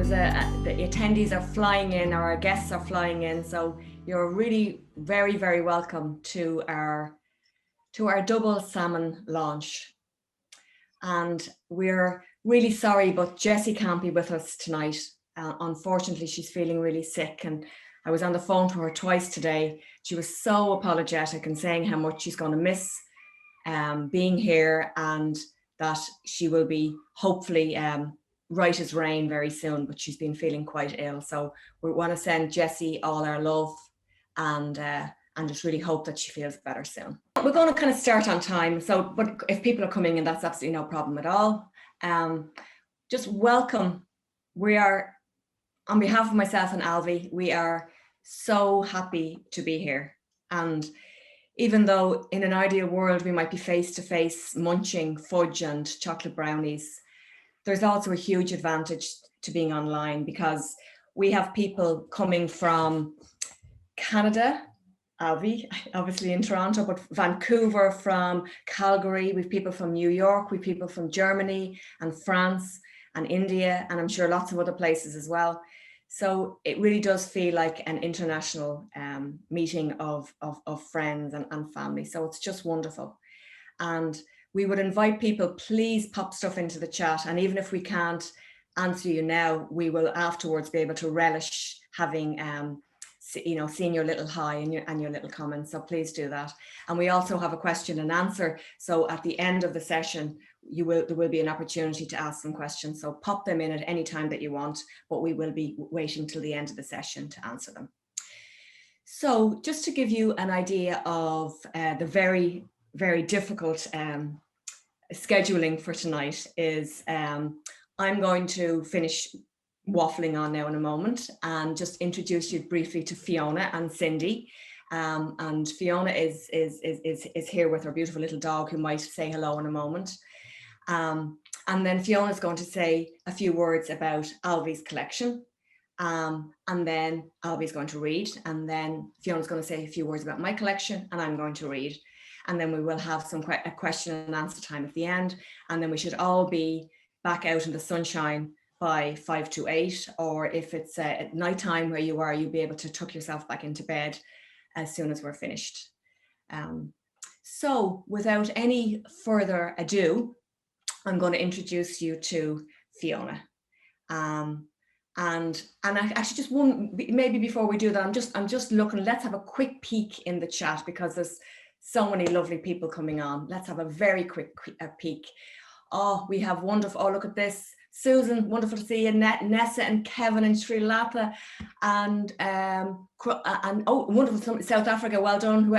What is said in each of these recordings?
the attendees are flying in, or our guests are flying in, so you're really very, very welcome to our double salmon launch. And we're really sorry, but Jessie can't be with us tonight. Unfortunately, she's feeling really sick, and I was on the phone to her twice today. She was so apologetic and saying how much she's going to miss being here, and that she will be hopefully right as rain very soon, but she's been feeling quite ill. So we want to send Jessie all our love and just really hope that she feels better soon. We're going to kind of start on time, but if people are coming in, that's absolutely no problem at all. Just welcome. We are, on behalf of myself and Alvy, we are so happy to be here. And even though in an ideal world we might be face to face munching fudge and chocolate brownies, there's also a huge advantage to being online, because we have people coming from Canada, Alvy, obviously in Toronto, but Vancouver, from Calgary, we've people from New York, we've people from Germany and France and India, and I'm sure lots of other places as well. So it really does feel like an international meeting of friends and family. So it's just wonderful. And we would invite people, please pop stuff into the chat. And even if we can't answer you now, we will afterwards be able to relish having seeing your little hi and your little comments. So please do that. And we also have a question and answer. So at the end of the session, there will be an opportunity to ask some questions. So pop them in at any time that you want, but we will be waiting till the end of the session to answer them. So just to give you an idea of the very, very difficult scheduling for tonight is I'm going to finish waffling on now in a moment and just introduce you briefly to Fiona and Cindy. And Fiona is here with her beautiful little dog, who might say hello in a moment. And then Fiona's going to say a few words about Alvy's collection. And then Alvy's going to read, and then Fiona's going to say a few words about my collection, and I'm going to read. And then we will have a question and answer time at the end. And then we should all be back out in the sunshine by 5 to 8, or if it's at nighttime where you are, you'll be able to tuck yourself back into bed as soon as we're finished. So without any further ado, I'm going to introduce you to Fiona. And I actually just maybe before we do that, I'm just looking, let's have a quick peek in the chat, because there's so many lovely people coming on. Let's have a very quick peek. Oh, we have wonderful, oh, look at this. Susan, wonderful to see you. Nessa and Kevin in Sri Lanka, and oh, wonderful, South Africa, well done.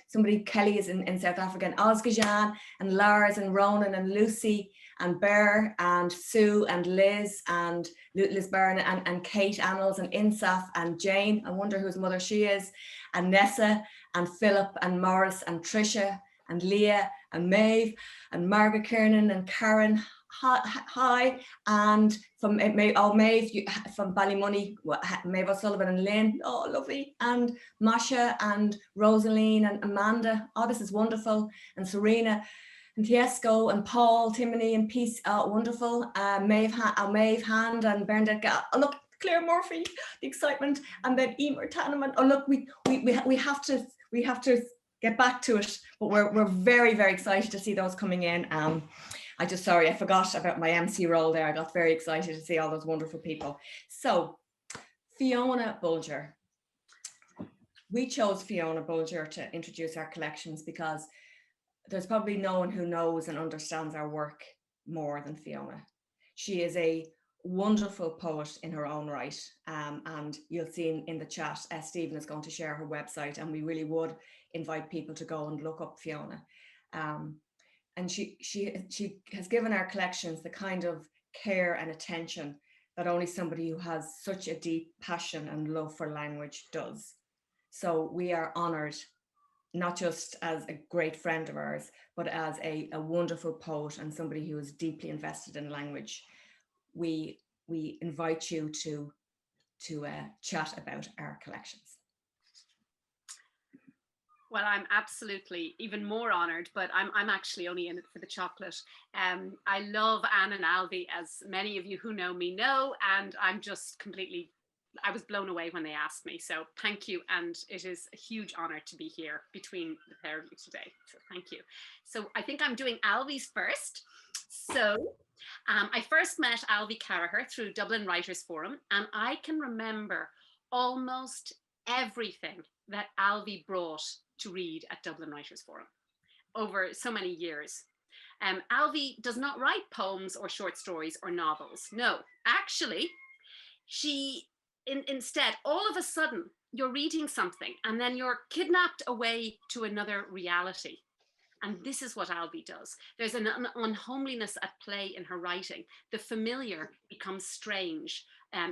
Somebody, Kelly, is in South Africa, and Osgajan and Lars and Ronan and Lucy and Bear and Sue and Liz Byrne and Kate Annals and Insaf and Jane. I wonder whose mother she is, and Nessa and Philip and Morris and Trisha and Leah and Maeve and Margaret Kiernan and Karen. Hi, and from Maeve from Ballymoney, Maeve O'Sullivan and Lynn, oh lovely, and Masha and Rosaline and Amanda, oh this is wonderful, and Serena and Tiesco and Paul, Timony and Peace, oh wonderful, Maeve Hand and Bernadette, oh look, Claire Murphy, the excitement, and then Emer Tannam, and oh look, we have to get back to it, but we're very, very excited to see those coming in. Sorry, I forgot about my MC role there. I got very excited to see all those wonderful people. So, Fiona Bulger. We chose Fiona Bulger to introduce our collections because there's probably no one who knows and understands our work more than Fiona. She is a wonderful poet in her own right, and you'll see in the chat, Stephen is going to share her website, and we really would invite people to go and look up Fiona. And she has given our collections the kind of care and attention that only somebody who has such a deep passion and love for language does. So we are honoured, not just as a great friend of ours, but as a wonderful poet and somebody who is deeply invested in language. We invite you to chat about our collections. Well, I'm absolutely even more honoured, but I'm actually only in it for the chocolate. I love Anne and Alvy, as many of you who know me know, and I'm just completely. I was blown away when they asked me. So thank you, and it is a huge honour to be here between the pair of you today. So thank you. So I think I'm doing Alvy's first. So I first met Alvy Carragher through Dublin Writers Forum, and I can remember almost everything that Alvy brought to read at Dublin Writers Forum over so many years. Alvy does not write poems or short stories or novels. No, actually, she instead, all of a sudden, you're reading something and then you're kidnapped away to another reality. And this is what Alvy does. There's an unhomeliness at play in her writing. The familiar becomes strange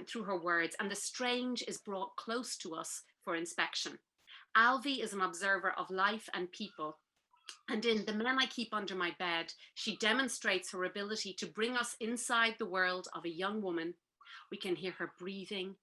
through her words, and the strange is brought close to us for inspection. Alvy is an observer of life and people. And in The Men I Keep Under My Bed, she demonstrates her ability to bring us inside the world of a young woman. We can hear her breathing.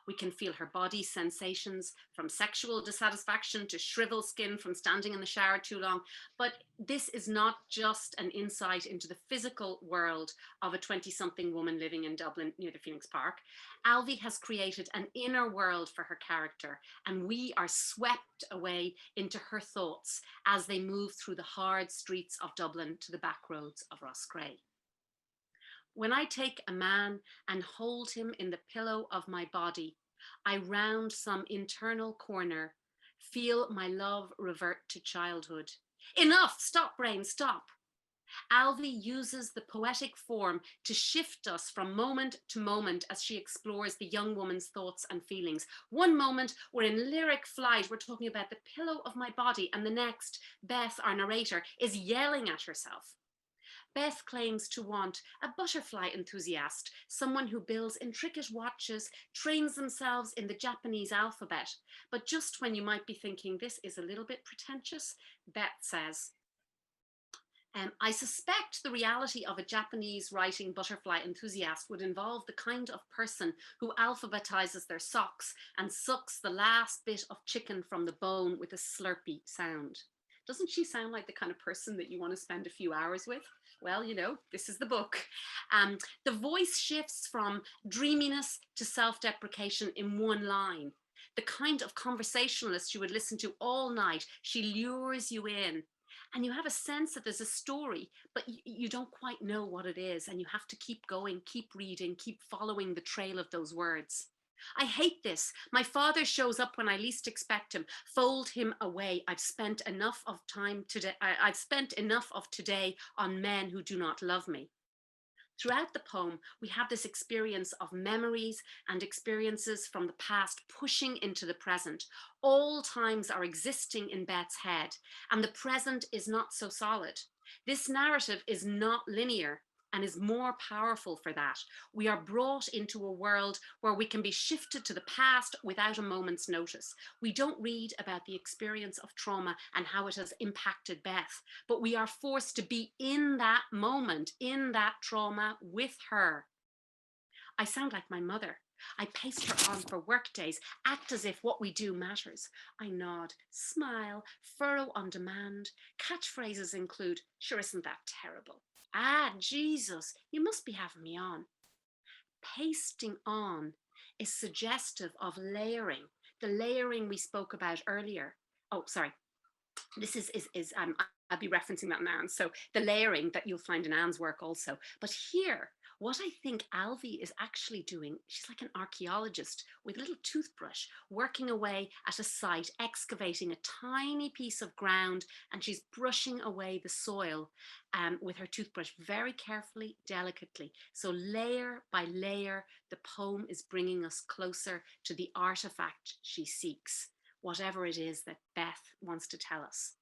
We can feel her body's sensations, from sexual dissatisfaction to shriveled skin from standing in the shower too long. But this is not just an insight into the physical world of a 20-something woman living in Dublin near the Phoenix Park. Alvy has created an inner world for her character, and we are swept away into her thoughts as they move through the hard streets of Dublin to the back roads of Roscrea. When I take a man and hold him in the pillow of my body, I round some internal corner, feel my love revert to childhood. Enough! Stop, brain, stop! Alvy uses the poetic form to shift us from moment to moment as she explores the young woman's thoughts and feelings. One moment, we're in lyric flight, we're talking about the pillow of my body, and the next, Beth, our narrator, is yelling at herself. Beth claims to want a butterfly enthusiast, someone who builds intricate watches, trains themselves in the Japanese alphabet. But just when you might be thinking this is a little bit pretentious, Beth says, I suspect the reality of a Japanese writing butterfly enthusiast would involve the kind of person who alphabetizes their socks and sucks the last bit of chicken from the bone with a slurpy sound. Doesn't she sound like the kind of person that you want to spend a few hours with? Well, you know, this is the book. The voice shifts from dreaminess to self-deprecation in one line. The kind of conversationalist you would listen to all night. She lures you in, and you have a sense that there's a story, but you don't quite know what it is, and you have to keep going, keep reading, keep following the trail of those words. I hate this. My father shows up when I least expect him. Fold him away. I've spent enough of time today. I've spent enough of today on men who do not love me. Throughout the poem, we have this experience of memories and experiences from the past pushing into the present. All times are existing in Beth's head, and the present is not so solid. This narrative is not linear and is more powerful for that. We are brought into a world where we can be shifted to the past without a moment's notice. We don't read about the experience of trauma and how it has impacted Beth, but we are forced to be in that moment, in that trauma with her. I sound like my mother. I paste her on for work days, act as if what we do matters. I nod, smile, furrow on demand. Catchphrases include, sure, isn't that terrible? Ah, Jesus, you must be having me on. Pasting on is suggestive of layering, the layering we spoke about earlier. Oh, sorry. This is I'll be referencing that in Anne's. So the layering that you'll find in Anne's work also. But here, what I think Alvy is actually doing, she's like an archaeologist with a little toothbrush, working away at a site, excavating a tiny piece of ground, and she's brushing away the soil with her toothbrush very carefully, delicately. So layer by layer, the poem is bringing us closer to the artifact she seeks, whatever it is that Beth wants to tell us.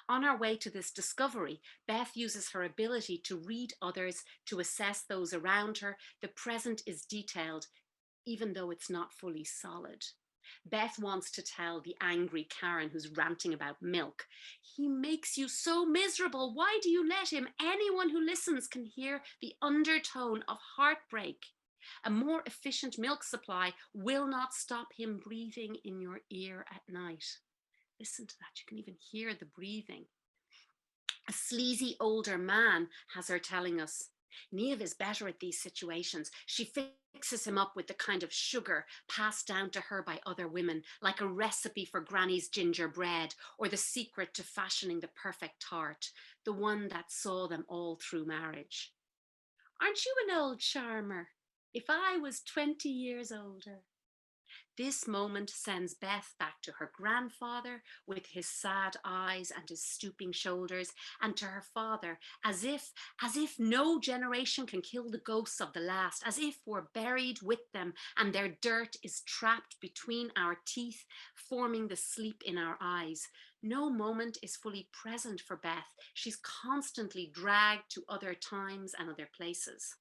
On our way to this discovery, Beth uses her ability to read others, to assess those around her. The present is detailed, even though it's not fully solid. Beth wants to tell the angry Karen who's ranting about milk, he makes you so miserable. Why do you let him? Anyone who listens can hear the undertone of heartbreak. A more efficient milk supply will not stop him breathing in your ear at night. Listen to that. You can even hear the breathing. A sleazy older man has her telling us, Niamh is better at these situations. She fixes him up with the kind of sugar passed down to her by other women, like a recipe for Granny's gingerbread or the secret to fashioning the perfect tart, the one that saw them all through marriage. Aren't you an old charmer? If I was 20 years older. This moment sends Beth back to her grandfather with his sad eyes and his stooping shoulders, and to her father, as if no generation can kill the ghosts of the last, as if we're buried with them and their dirt is trapped between our teeth, forming the sleep in our eyes. No moment is fully present for Beth. She's constantly dragged to other times and other places.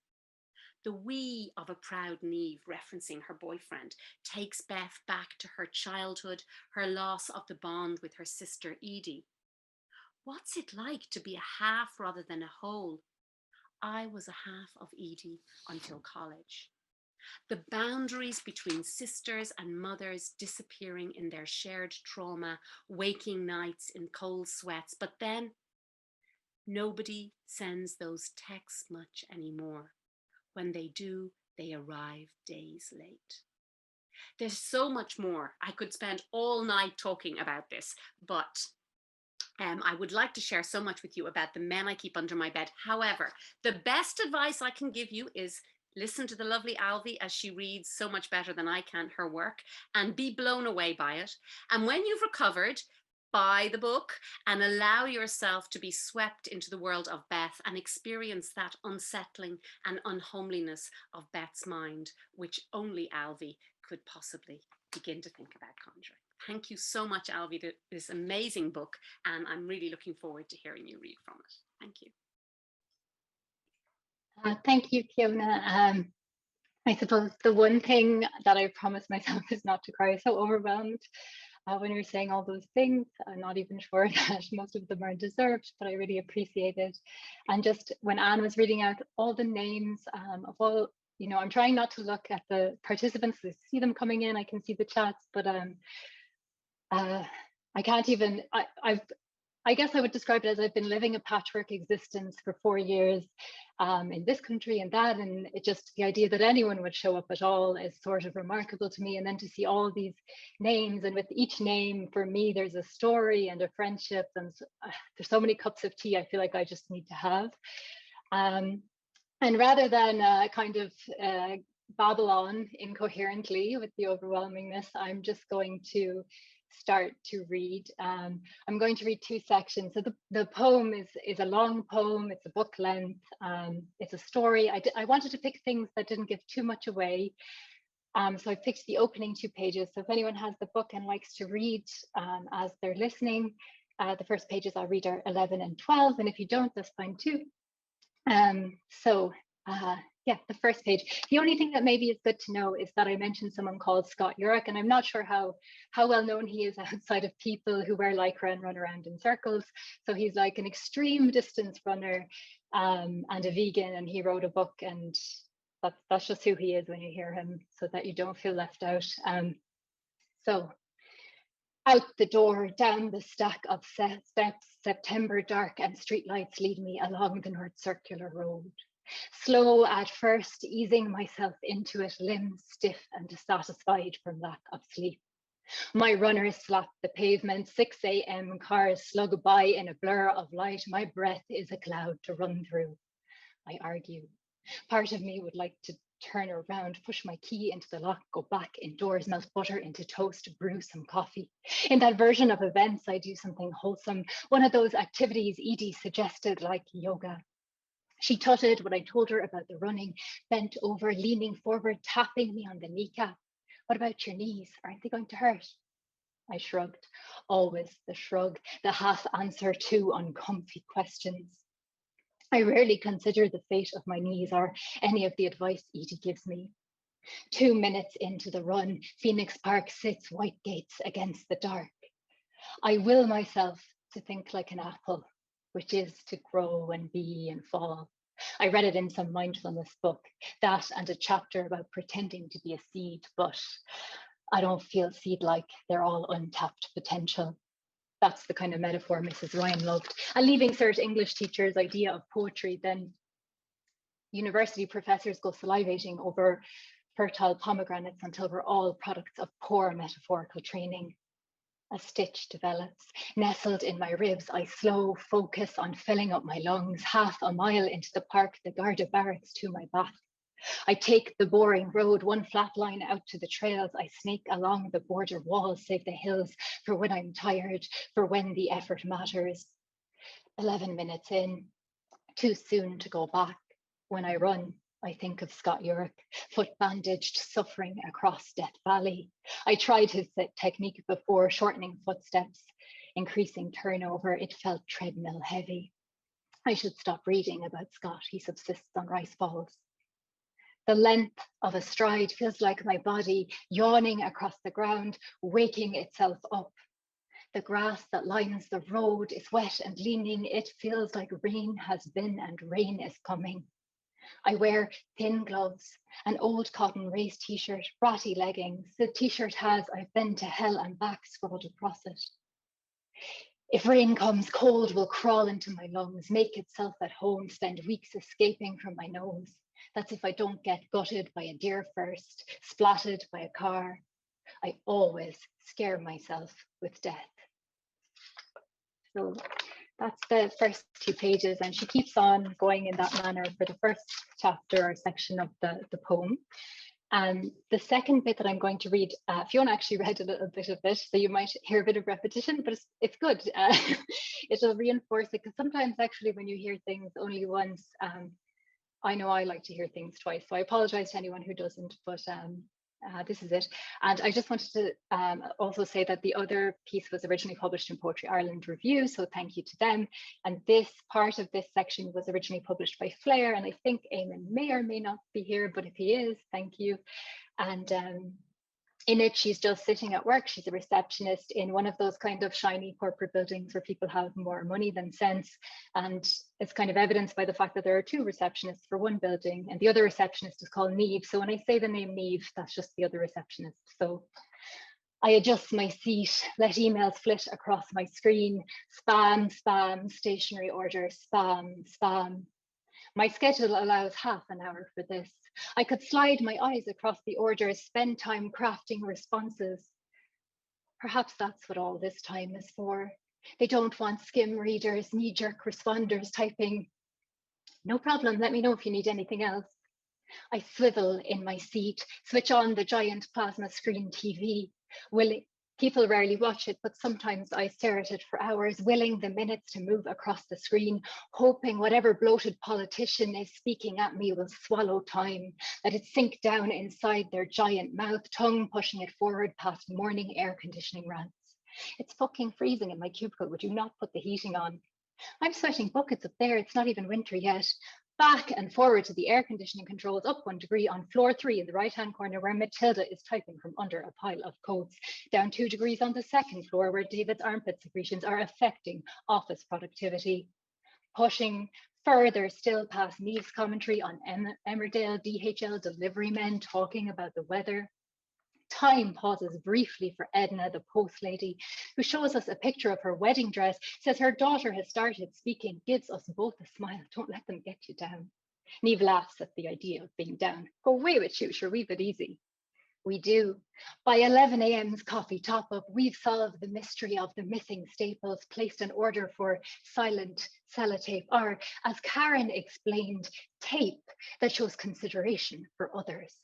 The we of a proud Niamh, referencing her boyfriend, takes Beth back to her childhood, her loss of the bond with her sister Edie. What's it like to be a half rather than a whole? I was a half of Edie until college. The boundaries between sisters and mothers disappearing in their shared trauma, waking nights in cold sweats, but then nobody sends those texts much anymore. When they do, they arrive days late. There's so much more. I could spend all night talking about this, but I would like to share so much with you about the men I keep under my bed. However, the best advice I can give you is listen to the lovely Alvy as she reads so much better than I can her work, and be blown away by it. And when you've recovered, buy the book and allow yourself to be swept into the world of Beth and experience that unsettling and unhomeliness of Beth's mind, which only Alvy could possibly begin to think about conjuring. Thank you so much, Alvy, for this amazing book, and I'm really looking forward to hearing you read from it. Thank you. Thank you, Fiona. I suppose the one thing that I promised myself is not to cry so overwhelmed when you're saying all those things. I'm not even sure that most of them are deserved, but I really appreciate it. And just when Anne was reading out all the names of all, I'm trying not to look at the participants. I see them coming in, I can see the chats, but I can't even, I guess I would describe it as I've been living a patchwork existence for 4 years in this country and that, and it just, the idea that anyone would show up at all is sort of remarkable to me. And then to see all these names, and with each name, for me, there's a story and a friendship, and there's so many cups of tea I feel like I just need to have. And rather than kind of babble on incoherently with the overwhelmingness, I'm just going to start to read. I'm going to read 2 sections. So the poem is a long poem. It's a book length. It's a story. I wanted to pick things that didn't give too much away. So I picked the opening 2 pages. So if anyone has the book and likes to read as they're listening, the first pages I'll read are 11 and 12. And if you don't, that's fine too. Yeah, the first page. The only thing that maybe is good to know is that I mentioned someone called Scott Jurek, and I'm not sure how well known he is outside of people who wear lycra and run around in circles. So he's like an extreme distance runner and a vegan, and he wrote a book, and that's just who he is when you hear him, so that you don't feel left out. So out the door, down the stack of steps, September dark and streetlights lead me along the North Circular Road. Slow at first, easing myself into it, limbs stiff and dissatisfied from lack of sleep. My runners slap the pavement, 6 a.m. cars slug by in a blur of light. My breath is a cloud to run through. I argue. Part of me would like to turn around, push my key into the lock, go back indoors, melt butter into toast, brew some coffee. In that version of events, I do something wholesome, one of those activities Edie suggested, like yoga. She tutted when I told her about the running, bent over, leaning forward, tapping me on the kneecap. What about your knees? Aren't they going to hurt? I shrugged, always the shrug, the half answer to uncomfy questions. I rarely consider the fate of my knees or any of the advice Edie gives me. 2 minutes into the run, Phoenix Park sits white gates against the dark. I will myself to think like an apple, which is to grow and be and fall. I read it in some mindfulness book, that and a chapter about pretending to be a seed, but I don't feel seed-like. They're all untapped potential. That's the kind of metaphor Mrs. Ryan loved. And leaving cert English teachers' idea of poetry, then university professors go salivating over fertile pomegranates until we're all products of poor metaphorical training. A stitch develops. Nestled in my ribs, I slow focus on filling up my lungs. Half a mile into the park, the Garda barracks to my back. I take the boring road, one flat line out to the trails. I snake along the border walls, save the hills for when I'm tired, for when the effort matters. 11 minutes in, too soon to go back. When I run, I think of Scott Jurek, foot bandaged, suffering across Death Valley. I tried his technique before, shortening footsteps, increasing turnover. It felt treadmill heavy. I should stop reading about Scott. He subsists on rice balls. The length of a stride feels like my body yawning across the ground, waking itself up. The grass that lines the road is wet and leaning. It feels like rain has been and rain is coming. I wear thin gloves, an old cotton race t-shirt, bratty leggings. The t-shirt has "I've been to hell and back" scrawled across it. If rain comes, cold will crawl into my lungs, make itself at home, spend weeks escaping from my nose. That's if I don't get gutted by a deer first, splatted by a car. I always scare myself with death. So that's the first 2 pages, and she keeps on going in that manner for the first chapter or section of the poem. And the second bit that I'm going to read, Fiona actually read a little bit of it, so you might hear a bit of repetition, but it's good. It'll reinforce it, because sometimes actually when you hear things only once, I know I like to hear things twice, so I apologize to anyone who doesn't, but this is it. And I just wanted to also say that the other piece was originally published in Poetry Ireland Review, so thank you to them. And this part of this section was originally published by Flair, and I think Eamon may or may not be here, but if he is, thank you. And in it, she's just sitting at work. She's a receptionist in one of those kind of shiny corporate buildings where people have more money than sense. And it's kind of evidenced by the fact that there are 2 receptionists for one building, and the other receptionist is called Neve. So when I say the name Neve, that's just the other receptionist. So I adjust my seat, let emails flit across my screen. Spam, spam, stationary order, spam, spam. My schedule allows half an hour for this. I could slide my eyes across the orders, spend time crafting responses. Perhaps that's what all this time is for. They don't want skim readers, knee-jerk responders typing, "No problem, let me know if you need anything else." I swivel in my seat, switch on the giant plasma screen TV. People rarely watch it, but sometimes I stare at it for hours, willing the minutes to move across the screen, hoping whatever bloated politician is speaking at me will swallow time, let it sink down inside their giant mouth, tongue pushing it forward past morning air conditioning rants. It's fucking freezing in my cubicle. Would you not put the heating on? I'm sweating buckets up there. It's not even winter yet. Back and forward to the air conditioning controls, up 1 degree on floor 3 in the right-hand corner where Matilda is typing from under a pile of coats, down 2 degrees on the second floor where David's armpit secretions are affecting office productivity. Pushing further still past Neve's commentary on Emmerdale DHL delivery men talking about the weather. Time pauses briefly for Edna, the post lady, who shows us a picture of her wedding dress, says her daughter has started speaking, gives us both a smile. Don't let them get you down. Neve laughs at the idea of being down. Go away with you, sure, we've it easy. We do. By 11 a.m.'s coffee top-up, we've solved the mystery of the missing staples, placed an order for silent sellotape, or, as Karen explained, tape that shows consideration for others.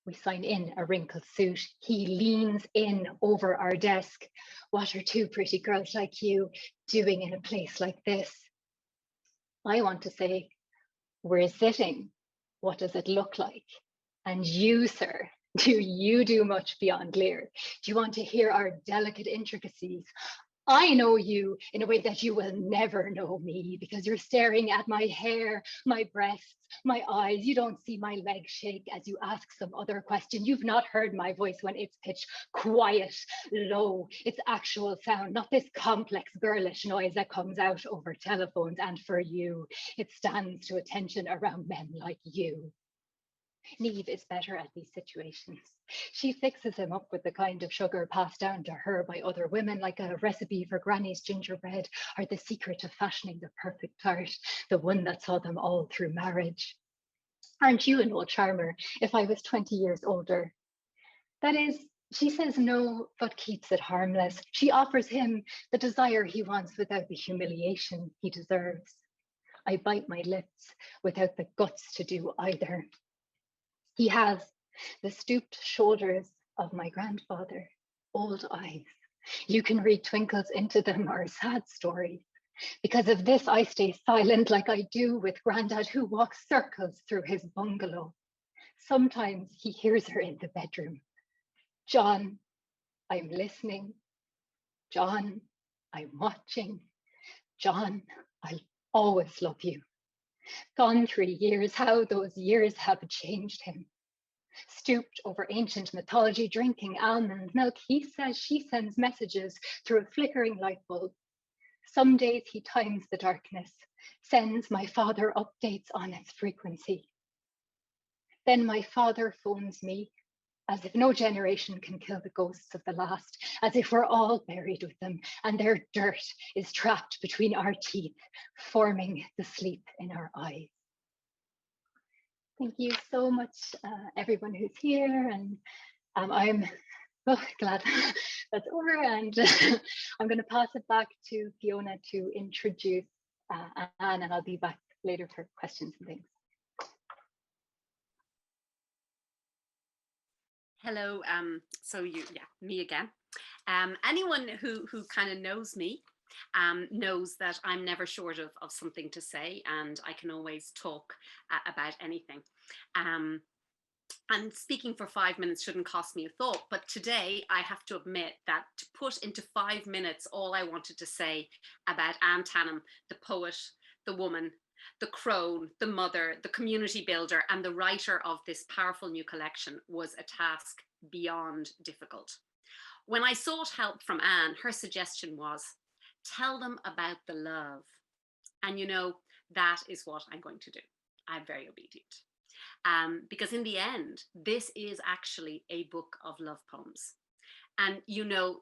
We sign in a wrinkled suit. He leans in over our desk. What are 2 pretty girls like you doing in a place like this? I want to say, we're sitting. What does it look like? And you, sir, do you do much beyond leer? Do you want to hear our delicate intricacies? I know you in a way that you will never know me, because you're staring at my hair, my breasts, my eyes. You don't see my legs shake as you ask some other question. You've not heard my voice when it's pitched quiet, low. It's actual sound, not this complex girlish noise that comes out over telephones. And for you, it stands to attention around men like you. Neve is better at these situations. She fixes him up with the kind of sugar passed down to her by other women, like a recipe for Granny's gingerbread or the secret of fashioning the perfect tart, the one that saw them all through marriage. Aren't you an old charmer if I was 20 years older? That is, she says no, but keeps it harmless. She offers him the desire he wants without the humiliation he deserves. I bite my lips without the guts to do either. He has the stooped shoulders of my grandfather, old eyes. You can read twinkles into them or sad stories. Because of this, I stay silent like I do with Grandad, who walks circles through his bungalow. Sometimes he hears her in the bedroom. John, I'm listening. John, I'm watching. John, I'll always love you. Gone 3 years, how those years have changed him. Stooped over ancient mythology, drinking almond milk, he says she sends messages through a flickering light bulb. Some days he times the darkness, sends my father updates on its frequency. Then my father phones me, as if no generation can kill the ghosts of the last, as if we're all buried with them and their dirt is trapped between our teeth, forming the sleep in our eyes. Thank you so much, everyone who's here, and I'm glad that's over, and I'm going to pass it back to Fiona to introduce Anne, and I'll be back later for questions and things. Hello, me again. Anyone who kind of knows me knows that I'm never short of something to say, and I can always talk about anything. And speaking for 5 minutes shouldn't cost me a thought, but today I have to admit that to put into 5 minutes all I wanted to say about Anne Tannam, the poet, the woman, the crone, the mother, the community builder, and the writer of this powerful new collection was a task beyond difficult. When I sought help from Anne, her suggestion was, tell them about the love. And you know, that is what I'm going to do. I'm very obedient. Because in the end, this is actually a book of love poems. And you know,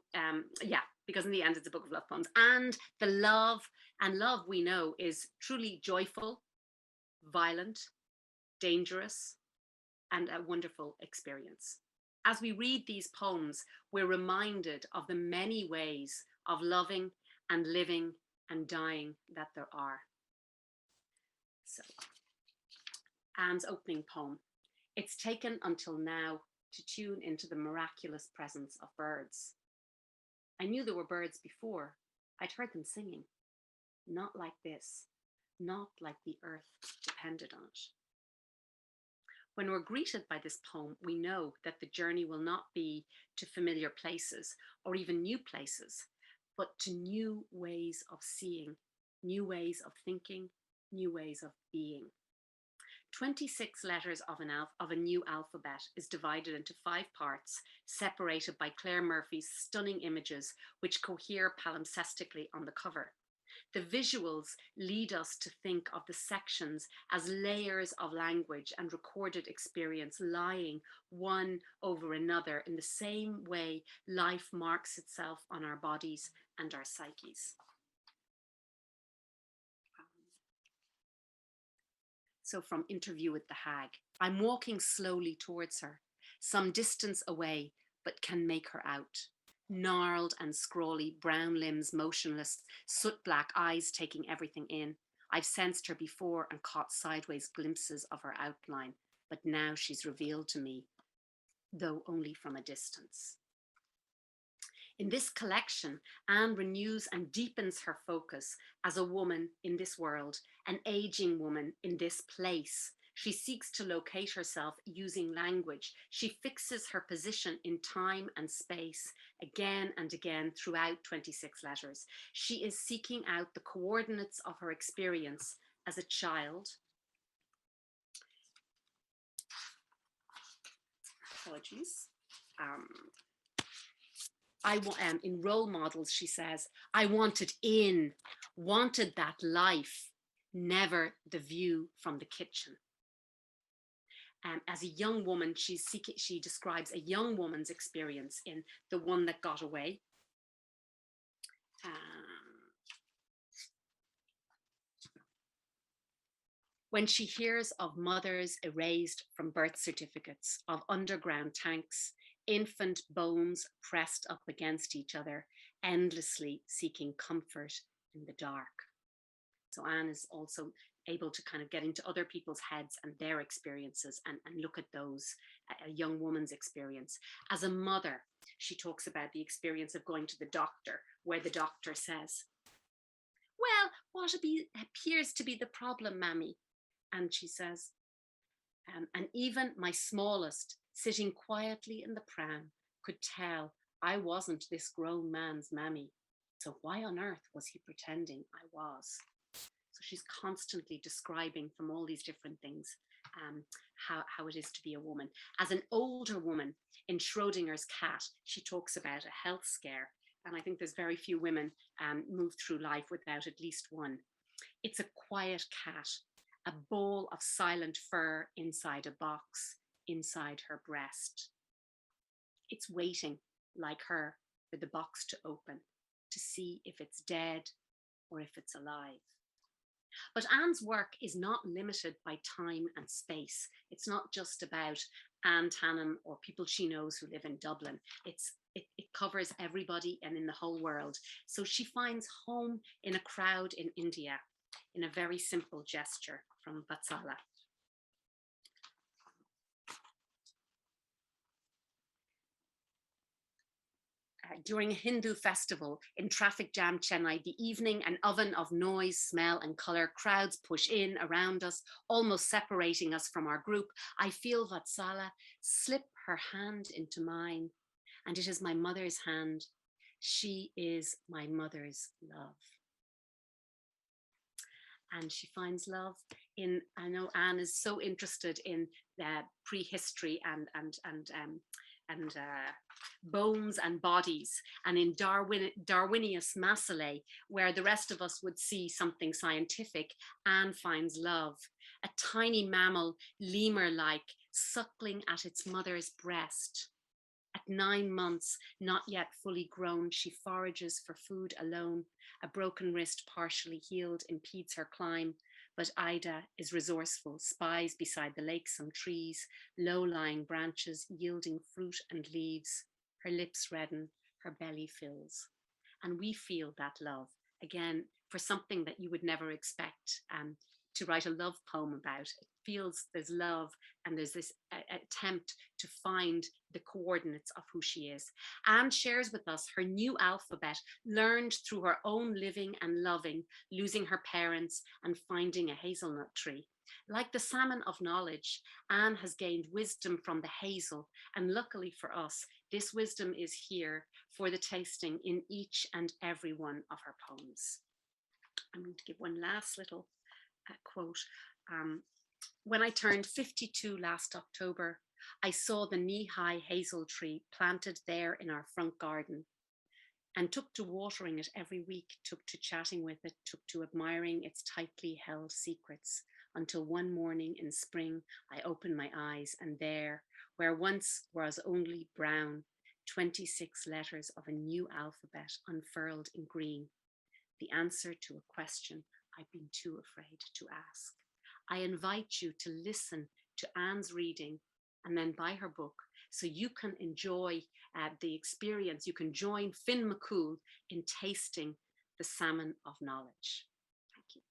because in the end, it's a book of love poems. And the love we know is truly joyful, violent, dangerous, and a wonderful experience. As we read these poems, we're reminded of the many ways of loving and living and dying that there are. So, Anne's opening poem. It's taken until now to tune into the miraculous presence of birds. I knew there were birds before. I'd heard them singing. Not like this, not like the earth depended on it. When we're greeted by this poem, we know that the journey will not be to familiar places or even new places, but to new ways of seeing, new ways of thinking, new ways of being. 26 letters of a new alphabet is divided into 5 parts, separated by Claire Murphy's stunning images, which cohere palimpsestically on the cover. The visuals lead us to think of the sections as layers of language and recorded experience lying one over another in the same way life marks itself on our bodies and our psyches. So from Interview with the Hag, I'm walking slowly towards her, some distance away, but can make her out. Gnarled and scrawly, brown limbs motionless, soot-black eyes taking everything in. I've sensed her before and caught sideways glimpses of her outline, but now she's revealed to me, though only from a distance. In this collection, Anne renews and deepens her focus as a woman in this world, an aging woman in this place. She seeks to locate herself using language. She fixes her position in time and space again and again throughout 26 letters. She is seeking out the coordinates of her experience as a child. Apologies. In role models, she says, I wanted that life, never the view from the kitchen. As a young woman, she describes a young woman's experience in The One That Got Away. When she hears of mothers erased from birth certificates, of underground tanks, infant bones pressed up against each other, endlessly seeking comfort in the dark. So Anne is also able to kind of get into other people's heads and their experiences and look at those, a young woman's experience. As a mother, she talks about the experience of going to the doctor, where the doctor says, "Well, what appears to be the problem, Mammy?" And she says, and even my smallest, sitting quietly in the pram, could tell I wasn't this grown man's mammy. So why on earth was he pretending I was? So she's constantly describing from all these different things how it is to be a woman. As an older woman in Schrodinger's cat, she talks about a health scare. And I think there's very few women move through life without at least one. It's a quiet cat, a ball of silent fur inside a box, inside her breast. It's waiting, like her, for the box to open, to see if it's dead or if it's alive. But Anne's work is not limited by time and space. It's not just about Anne Tannam or people she knows who live in Dublin. It covers everybody and in the whole world. So she finds home in a crowd in India, in a very simple gesture from Vatsala. During a Hindu festival in traffic jam Chennai, the evening, an oven of noise, smell and color, crowds push in around us, almost separating us from our group. I feel Vatsala slip her hand into mine, and it is my mother's hand. She is my mother's love. And she finds love in, I know Anne is so interested in the prehistory and bones and bodies, and in Darwinius Macile, where the rest of us would see something scientific, Anne finds love, a tiny mammal, lemur-like, suckling at its mother's breast. At 9 months, not yet fully grown, she forages for food alone. A broken wrist, partially healed, impedes her climb, but Ida is resourceful, spies beside the lake some trees, low-lying branches yielding fruit and leaves. Her lips redden, her belly fills. And we feel that love, again, for something that you would never expect to write a love poem about. It feels there's love and there's this attempt to find the coordinates of who she is. Anne shares with us her new alphabet, learned through her own living and loving, losing her parents and finding a hazelnut tree. Like the salmon of knowledge, Anne has gained wisdom from the hazel, and luckily for us, this wisdom is here for the tasting in each and every one of her poems. I'm going to give one last little quote. When I turned 52 last October, I saw the knee-high hazel tree planted there in our front garden and took to watering it every week, took to chatting with it, took to admiring its tightly held secrets, until one morning in spring, I opened my eyes, and there, where once was only brown, 26 letters of a new alphabet unfurled in green, the answer to a question I've been too afraid to ask. I invite you to listen to Anne's reading and then buy her book so you can enjoy the experience. You can join Finn McCool in tasting the salmon of knowledge. Thank you.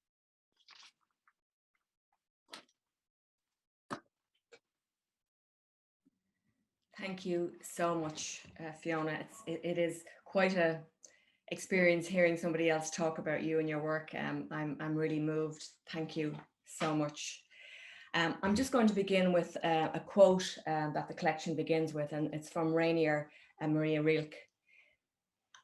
Thank you so much, Fiona. It is quite a experience hearing somebody else talk about you and your work. I'm really moved. Thank you so much. I'm just going to begin with a quote that the collection begins with, and it's from Rainier and Maria Rilke.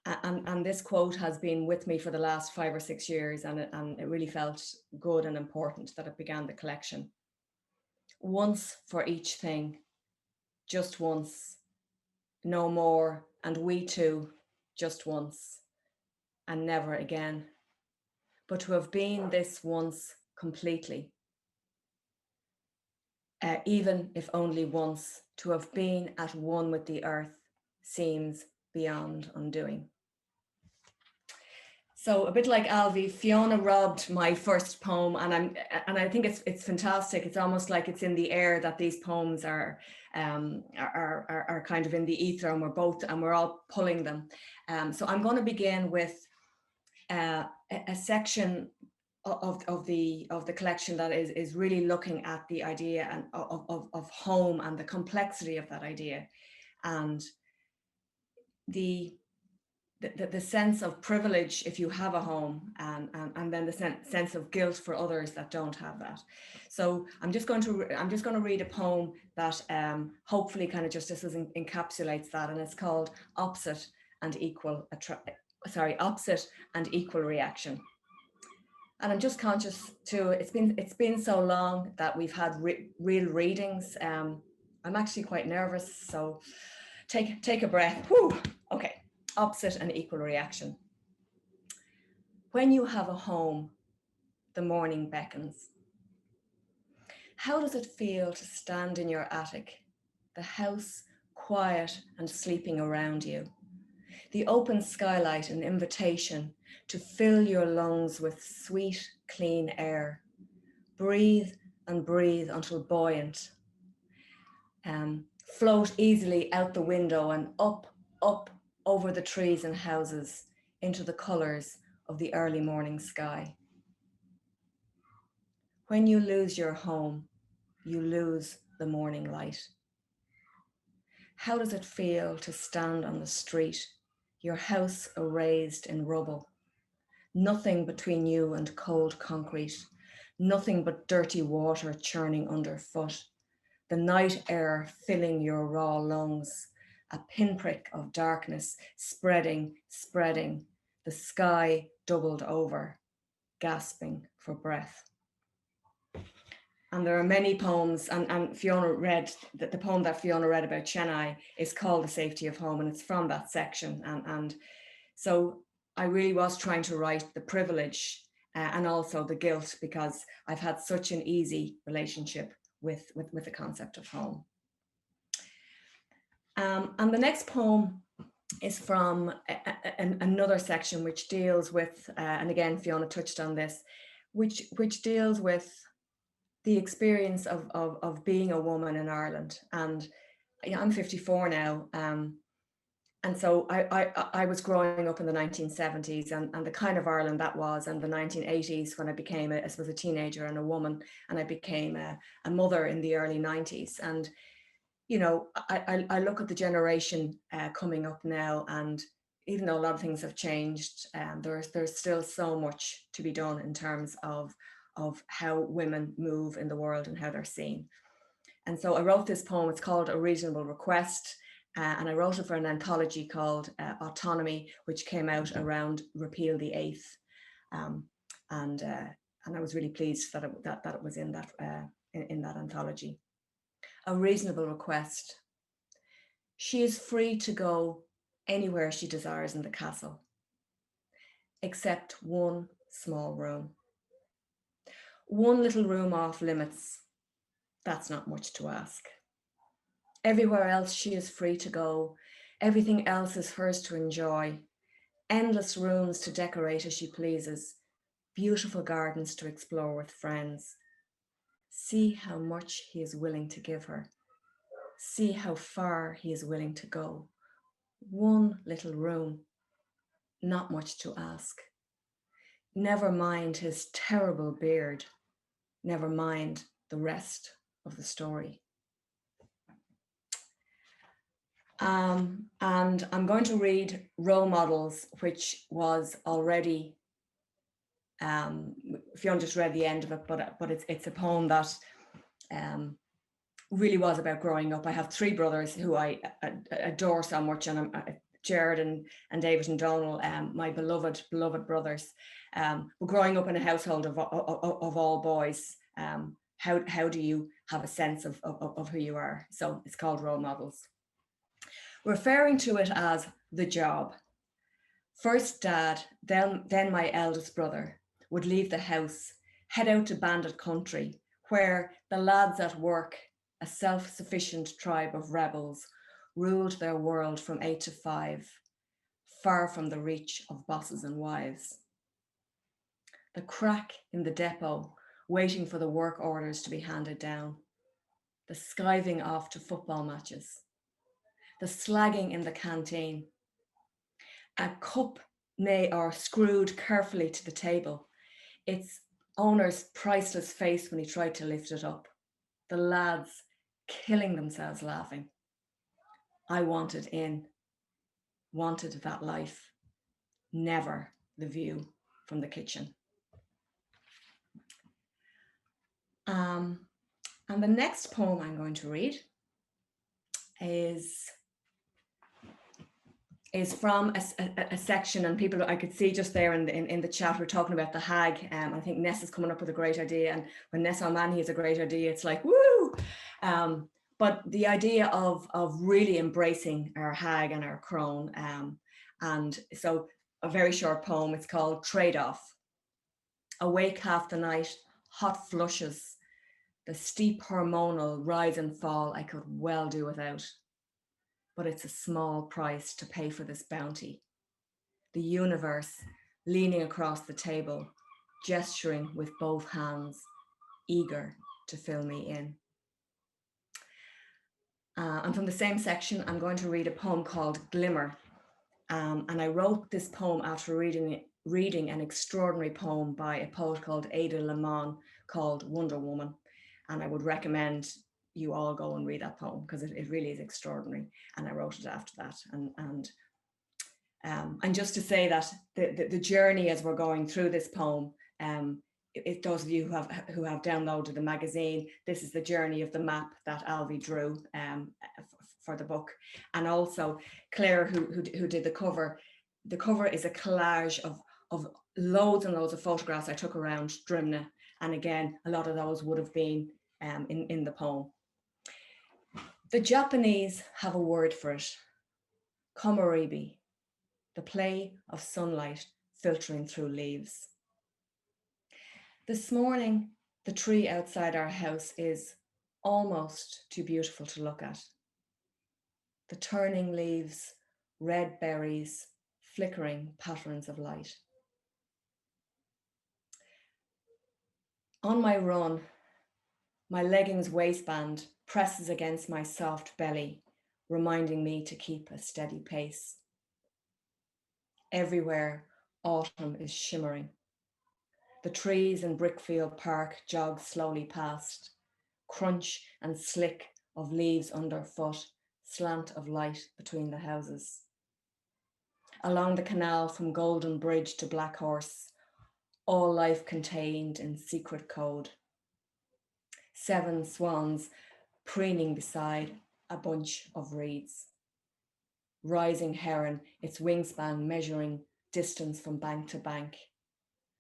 And this quote has been with me for the last 5 or 6 years, and it really felt good and important that it began the collection. Once for each thing, just once, no more, and we too, just once, and never again. But to have been this once completely. even if only once, to have been at one with the earth seems beyond undoing. So a bit like Alvy, Fiona robbed my first poem, and I think it's fantastic. It's almost like it's in the air that these poems are kind of in the ether, and we're all pulling them. So I'm going to begin with a section of the collection that is really looking at the idea and of home and the complexity of that idea, and the sense of privilege if you have a home, and then the sense of guilt for others that don't have that. So I'm just going to read a poem that hopefully kind of just encapsulates that, and it's called Opposite and Equal Reaction. And I'm just conscious too, it's been so long that we've had real readings. I'm actually quite nervous, so take a breath. Whew. Okay. Opposite and equal reaction. When you have a home, the morning beckons. How does it feel to stand in your attic, the house quiet and sleeping around you, the open skylight an invitation to fill your lungs with sweet, clean air. Breathe and breathe until buoyant. Float easily out the window and up over the trees and houses into the colours of the early morning sky. When you lose your home, you lose the morning light. How does it feel to stand on the street, your house erased in rubble? Nothing between you and cold concrete, nothing but dirty water churning underfoot, the night air filling your raw lungs, a pinprick of darkness spreading, the sky doubled over, gasping for breath. And there are many poems, and Fiona read, the poem that Fiona read about Chennai is called The Safety of Home, and it's from that section. And so I really was trying to write the privilege and also the guilt, because I've had such an easy relationship with the concept of home. And the next poem is from another section which deals with, and again, Fiona touched on this, which deals with the experience of being a woman in Ireland. And I'm 54 now, and so I was growing up in the 1970s and the kind of Ireland that was, and the 1980s when I became a teenager and a woman, and I became a mother in the early 90s. And I look at the generation coming up now, and even though a lot of things have changed, there's still so much to be done in terms of how women move in the world and how they're seen. And so I wrote this poem. It's called A Reasonable Request, and I wrote it for an anthology called Autonomy, which came out around Repeal the 8th, and I was really pleased that it was in that anthology. A reasonable request. She is free to go anywhere she desires in the castle, except one small room. One little room off limits. That's not much to ask. Everywhere else she is free to go. Everything else is hers to enjoy. Endless rooms to decorate as she pleases. Beautiful gardens to explore with friends. See how much he is willing to give her. See how far he is willing to go. One little room, not much to ask. Never mind his terrible beard. Never mind the rest of the story. And I'm going to read Role Models, which was already, Fiona just read the end of it, but it's a poem that really was about growing up. I have 3 brothers who I adore so much, and Jared and David and Donal, my beloved brothers. But growing up in a household of all boys, how do you have a sense of who you are? So it's called Role Models. Referring to it as the job. First Dad, then my eldest brother would leave the house, head out to bandit country, where the lads at work a self-sufficient tribe of rebels, ruled their world from 8 to 5, far from the reach of bosses and wives. The crack in the depot, waiting for the work orders to be handed down. The skiving off to football matches. The slagging in the canteen. A cup or screwed carefully to the table. Its owner's priceless face when he tried to lift it up. The lads killing themselves laughing. I wanted in, wanted that life, never the view from the kitchen. And the next poem I'm going to read is from a section, and people I could see just there in the chat, we're talking about the hag. I think Ness is coming up with a great idea, and when Ness O'Mahony has a great idea, it's like, woo! But the idea of really embracing our hag and our crone. And so a very short poem, it's called Trade-Off. Awake half the night, hot flushes, the steep hormonal rise and fall I could well do without. But it's a small price to pay for this bounty. The universe leaning across the table, gesturing with both hands, eager to fill me in. And from the same section, I'm going to read a poem called Glimmer. And I wrote this poem after reading an extraordinary poem by a poet called Ada Limon called Wonder Woman. And I would recommend you all go and read that poem because it really is extraordinary. And I wrote it after that. And just to say that the journey as we're going through this poem, if those of you who have downloaded the magazine, this is the journey of the map that Alvy drew for the book. And also Claire, who did the cover. The cover is a collage of loads and loads of photographs I took around Drimna. And again, a lot of those would have been in the poem. The Japanese have a word for it, komoribi, the play of sunlight filtering through leaves. This morning, the tree outside our house is almost too beautiful to look at. The turning leaves, red berries, flickering patterns of light. On my run, my leggings waistband presses against my soft belly, reminding me to keep a steady pace. Everywhere, autumn is shimmering. The trees in Brickfield Park jog slowly past, crunch and slick of leaves underfoot, slant of light between the houses. Along the canal from Golden Bridge to Black Horse, all life contained in secret code. 7 swans preening beside a bunch of reeds. Rising heron, its wingspan measuring distance from bank to bank.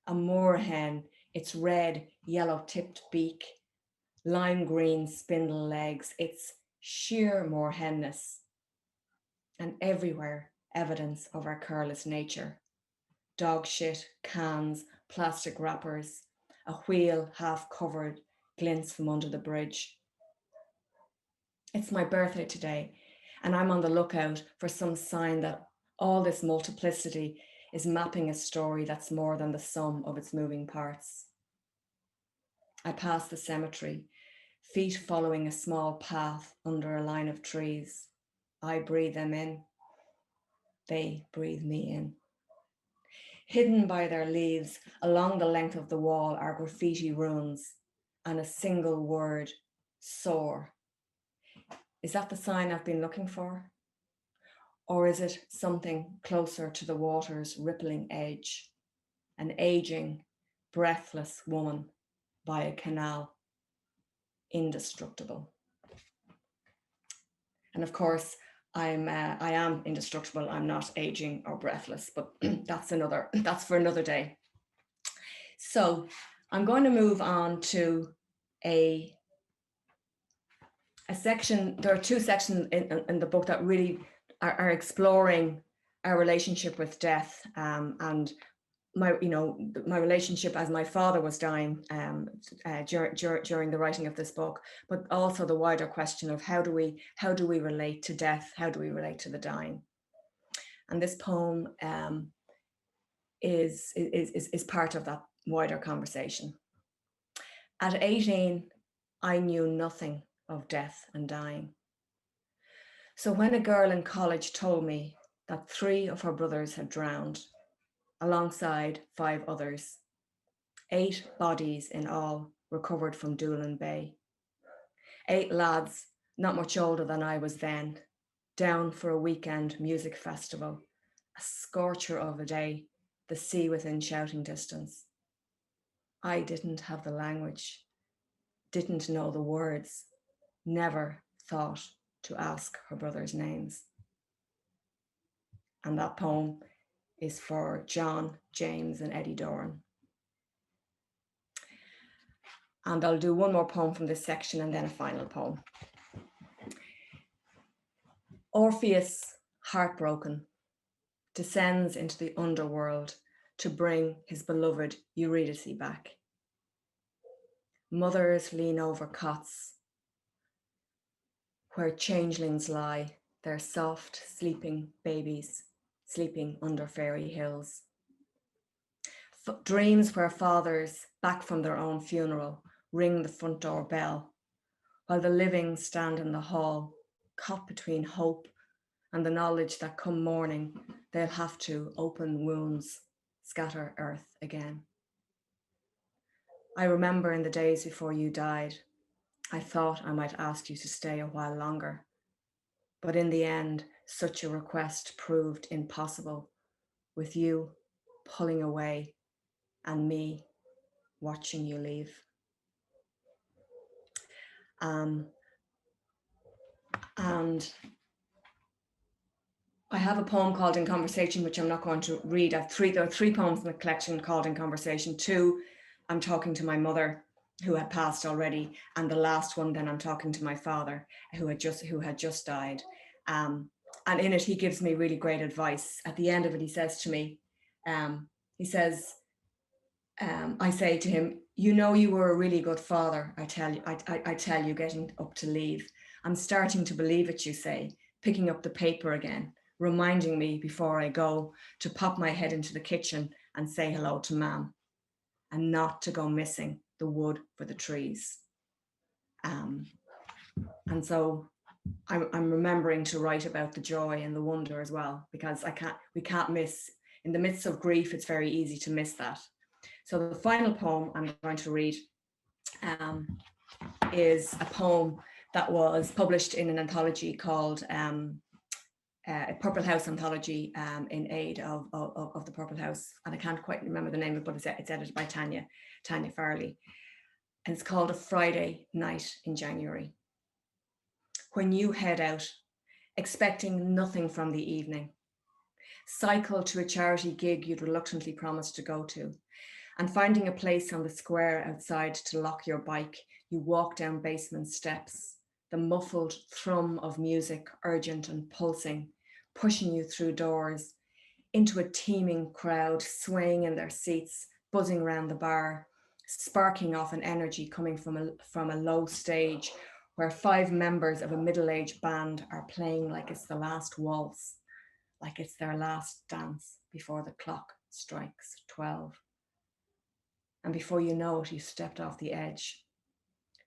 A moorhen, its red, yellow-tipped beak, lime green spindle legs, its sheer moorhenness. And everywhere, evidence of our careless nature. Dog shit, cans, plastic wrappers, a wheel half covered, glints from under the bridge. It's my birthday today, and I'm on the lookout for some sign that all this multiplicity is mapping a story that's more than the sum of its moving parts. I pass the cemetery, feet following a small path under a line of trees. I breathe them in. They breathe me in. Hidden by their leaves, along the length of the wall are graffiti runes and a single word, soar. Is that the sign I've been looking for? Or is it something closer to the water's rippling edge? An aging, breathless woman by a canal, indestructible. And of course, I am indestructible. I'm not aging or breathless, but that's for another day. So I'm going to move on to a section. There are 2 sections in the book that really are exploring our relationship with death, and my relationship as my father was dying during the writing of this book, but also the wider question of how do we relate to death? How do we relate to the dying? And this poem is part of that wider conversation. At 18, I knew nothing of death and dying. So when a girl in college told me that 3 of her brothers had drowned, alongside 5 others, 8 bodies in all recovered from Doolin Bay. 8 lads, not much older than I was then, down for a weekend music festival, a scorcher of a day, the sea within shouting distance. I didn't have the language, didn't know the words, never thought to ask her brothers' names. And that poem is for John, James, and Eddie Doran. And I'll do one more poem from this section and then a final poem. Orpheus, heartbroken, descends into the underworld to bring his beloved Eurydice back. Mothers lean over cots where changelings lie, their soft, sleeping babies, sleeping under fairy hills. Dreams where fathers, back from their own funeral, ring the front door bell, while the living stand in the hall, caught between hope and the knowledge that come morning, they'll have to open wounds, scatter earth again. I remember in the days before you died, I thought I might ask you to stay a while longer, but in the end, such a request proved impossible, with you pulling away and me watching you leave. And I have a poem called In Conversation, which I'm not going to read. There are 3 poems in the collection called In Conversation. 2, I'm talking to my mother, who had passed already, and the last one, then I'm talking to my father, who had just died. And in it, he gives me really great advice. At the end of it, he says to me, I say to him, you know, you were a really good father. I tell you, getting up to leave. I'm starting to believe it, you say, picking up the paper again, reminding me before I go to pop my head into the kitchen and say hello to Mam, and not to go missing the wood for the trees. And so I'm remembering to write about the joy and the wonder as well, because we can't miss, in the midst of grief, it's very easy to miss that. So the final poem I'm going to read is a poem that was published in an anthology called a Purple House anthology in aid of the Purple House. And I can't quite remember the name of it, but it's edited by Tanya Farley. And it's called A Friday Night in January. When you head out, expecting nothing from the evening, cycle to a charity gig you'd reluctantly promised to go to, and finding a place on the square outside to lock your bike, you walk down basement steps, the muffled thrum of music, urgent and pulsing, pushing you through doors, into a teeming crowd, swaying in their seats, buzzing around the bar, sparking off an energy coming from a low stage where 5 members of a middle-aged band are playing like it's the last waltz, like it's their last dance before the clock strikes 12. And before you know it, you stepped off the edge,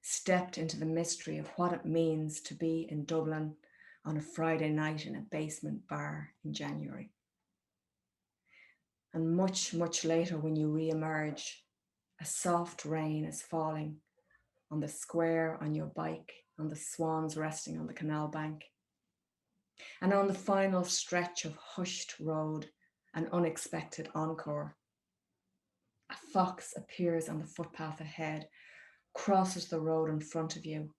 stepped into the mystery of what it means to be in Dublin on a Friday night in a basement bar in January. And much, much later, when you re-emerge, a soft rain is falling on the square, on your bike, on the swans resting on the canal bank. And on the final stretch of hushed road, an unexpected encore. A fox appears on the footpath ahead, crosses the road in front of you.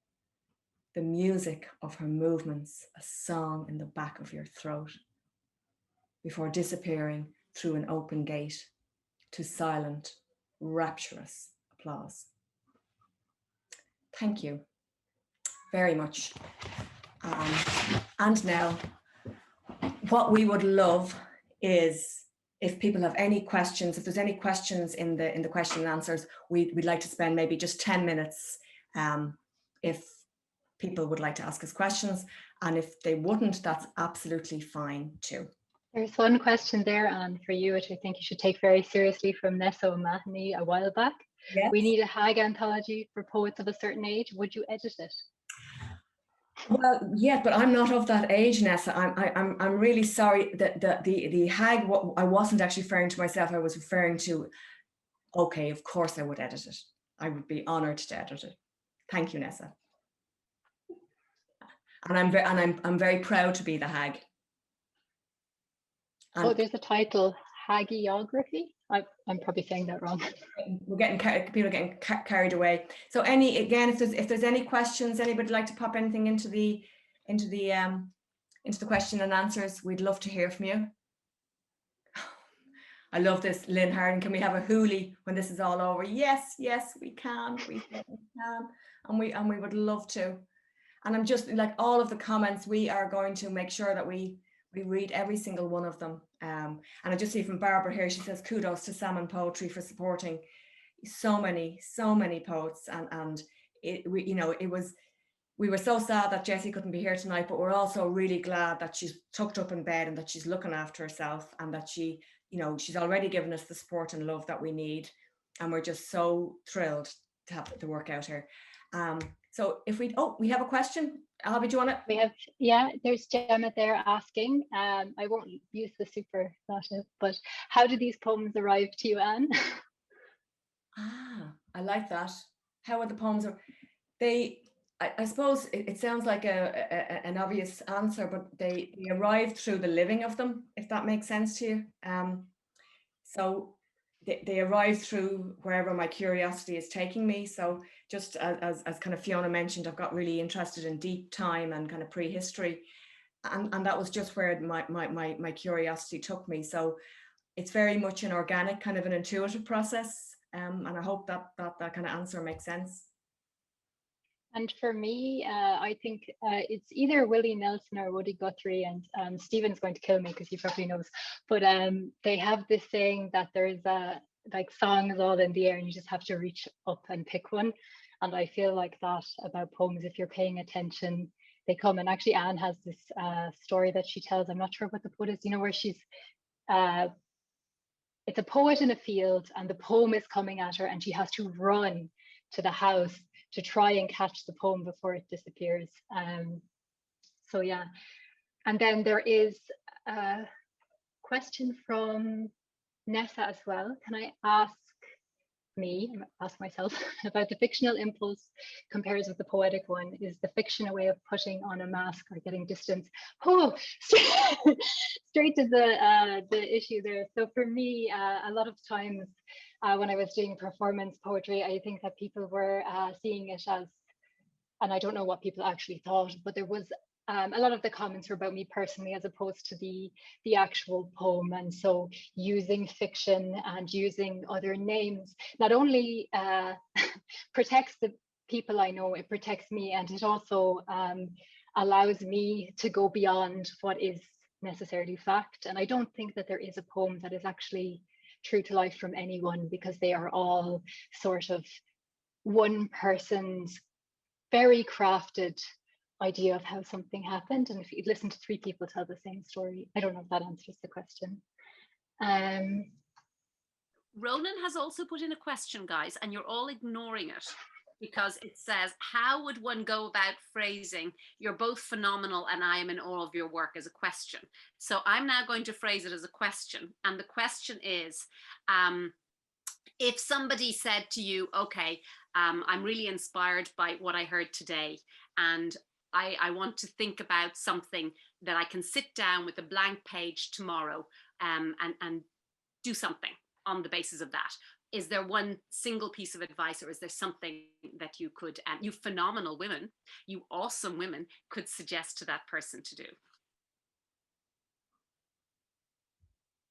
The music of her movements, a song in the back of your throat, before disappearing through an open gate to silent, rapturous applause. Thank you very much. And now, what we would love is if people have any questions, if there's any questions in the question and answers, we'd like to spend maybe just 10 minutes if people would like to ask us questions, and if they wouldn't, that's absolutely fine too. There's one question there, Anne, for you, which I think you should take very seriously, from Nessa O'Mahony a while back. Yes. We need a hag anthology for poets of a certain age. Would you edit it? Well, yeah, but I'm not of that age, Nessa. I'm really sorry that the hag. I wasn't actually referring to myself. I was referring to. Okay, of course I would edit it. I would be honoured to edit it. Thank you, Nessa. And I'm very proud to be the hag. And oh, there's a title, Hagiography. I'm probably saying that wrong. We're getting people are getting carried away. So if there's any questions, anybody like to pop anything into the question and answers, we'd love to hear from you. I love this, Lynn Harden. Can we have a hoolie when this is all over? Yes, we can. We can, and we would love to. And I'm just like all of the comments. We are going to make sure that we read every single one of them. And I just see from Barbara here, she says, kudos to Salmon Poetry for supporting so many poets. And we were so sad that Jessie couldn't be here tonight, but we're also really glad that she's tucked up in bed and that she's looking after herself, and that she's already given us the support and love that we need. And we're just so thrilled to have the work out here. So if we have a question. Alvy, do you want it? We have, yeah, there's Gemma there asking, I won't use the superlative, but how do these poems arrive to you, Anne? I like that. How are the poems? I suppose it sounds like an obvious answer, but they arrive through the living of them, if that makes sense to you. So they arrive through wherever my curiosity is taking me. So just as kind of Fiona mentioned, I've got really interested in deep time and kind of prehistory, and that was just where my curiosity took me. So it's very much an organic, kind of an intuitive process, and I hope that kind of answer makes sense. And for me, I think it's either Willie Nelson or Woody Guthrie, and Stephen's going to kill me because he probably knows, but they have this saying that there's like songs all in the air and you just have to reach up and pick one. And I feel like that about poems, if you're paying attention, they come. And actually Anne has this story that she tells, I'm not sure what the poet is, where she's, it's a poet in a field and the poem is coming at her and she has to run to the house to try and catch the poem before it disappears. So yeah, and then there is a question from Nessa as well. Can I ask myself about the fictional impulse compares with the poetic one? Is the fiction a way of putting on a mask or getting distance? Oh, straight to the issue there. So for me, a lot of times when I was doing performance poetry, I think that people were seeing it as, and I don't know what people actually thought, but there was a lot of the comments were about me personally as opposed to the actual poem. And so using fiction and using other names not only protects the people I know, it protects me, and it also allows me to go beyond what is necessarily fact. And I don't think that there is a poem that is actually true to life from anyone, because they are all sort of one person's very crafted idea of how something happened. And if you listen to three people tell the same story, I don't know if that answers the question. Ronan has also put in a question, guys, and you're all ignoring it because it says, how would one go about phrasing "you're both phenomenal and I am in awe of your work" as a question? So I'm now going to phrase it as a question. And the question is, if somebody said to you, okay, I'm really inspired by what I heard today, and I want to think about something that I can sit down with a blank page tomorrow and do something on the basis of that. Is there one single piece of advice, or is there something that you could, you phenomenal women, you awesome women, could suggest to that person to do?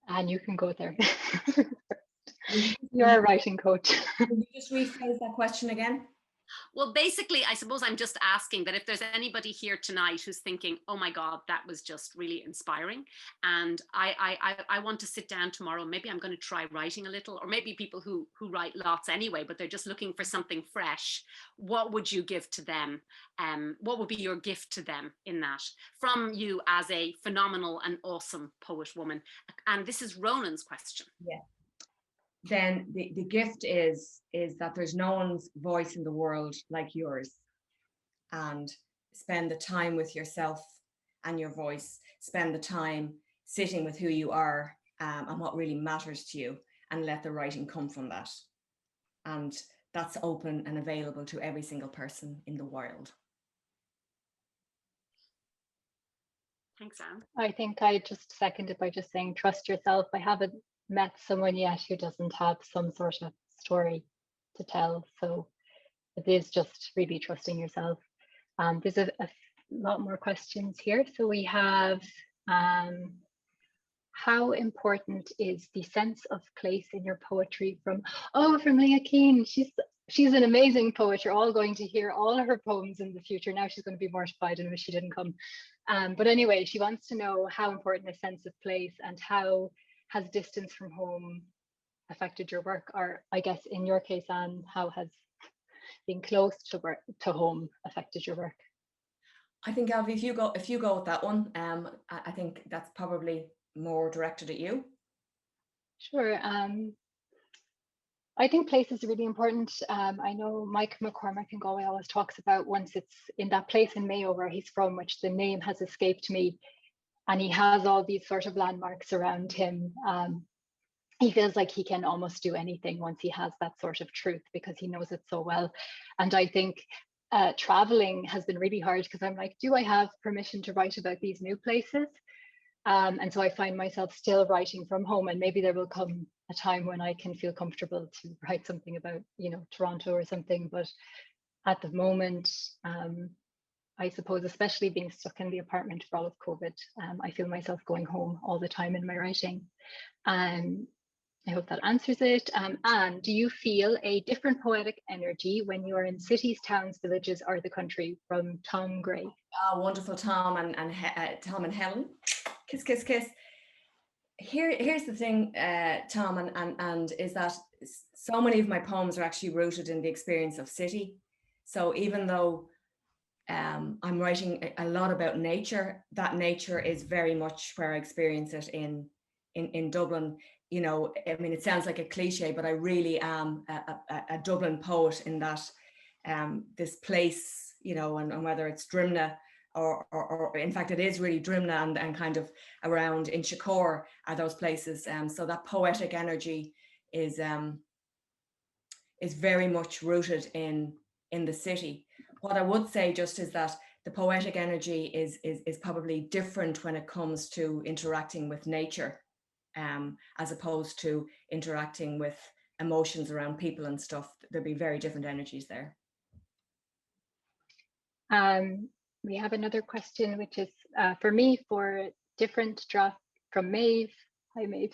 And you can go there. You're a writing coach. Can you just rephrase that question again? Well, basically, I suppose I'm just asking that if there's anybody here tonight who's thinking, oh my God, that was just really inspiring. And I want to sit down tomorrow. Maybe I'm going to try writing a little, or maybe people who write lots anyway, but they're just looking for something fresh. What would you give to them? What would be your gift to them in that from you as a phenomenal and awesome poet woman? And this is Ronan's question. Yeah. Then the gift is that there's no one's voice in the world like yours, and spend the time with yourself and your voice, spend the time sitting with who you are, and what really matters to you, and let the writing come from that. And that's open and available to every single person in the world. Thanks, Anne. I think I just seconded by just saying, trust yourself. I haven't met someone yet who doesn't have some sort of story to tell. So it is just really trusting yourself. There's a lot more questions here. So we have, how important is the sense of place in your poetry from Leah Keane. She's an amazing poet. You're all going to hear all of her poems in the future. Now she's going to be mortified and wish she didn't come. But anyway, she wants to know how important a sense of place, and how has distance from home affected your work? Or I guess in your case, Anne, how has being close to home affected your work? I think, Alvy, if you go with that one, I think that's probably more directed at you. Sure. I think place is really important. I know Mike McCormack in Galway always talks about, once it's in that place in Mayo where he's from, which the name has escaped me, and he has all these sort of landmarks around him. He feels like he can almost do anything once he has that sort of truth, because he knows it so well. And I think traveling has been really hard, because I'm like, do I have permission to write about these new places? And so I find myself still writing from home, and maybe there will come a time when I can feel comfortable to write something about, Toronto or something. But at the moment, I suppose, especially being stuck in the apartment for all of COVID, I feel myself going home all the time in my writing. I hope that answers it. And do you feel a different poetic energy when you are in cities, towns, villages, or the country? From Tom Gray. Oh, wonderful, Tom and Tom and Helen. Kiss, kiss, kiss. Here's the thing, Tom, and is that so many of my poems are actually rooted in the experience of city. So even though I'm writing a lot about nature, that nature is very much where I experience it in Dublin. I mean, it sounds like a cliche, but I really am a Dublin poet, in that this place, and whether it's Drimna or in fact it is really Drimna and kind of around Inchicore are those places. So that poetic energy is very much rooted in the city. What I would say just is that the poetic energy is probably different when it comes to interacting with nature, as opposed to interacting with emotions around people and stuff. There'd be very different energies there. We have another question, which is for me, for different draft from Maeve. Hi, Maeve.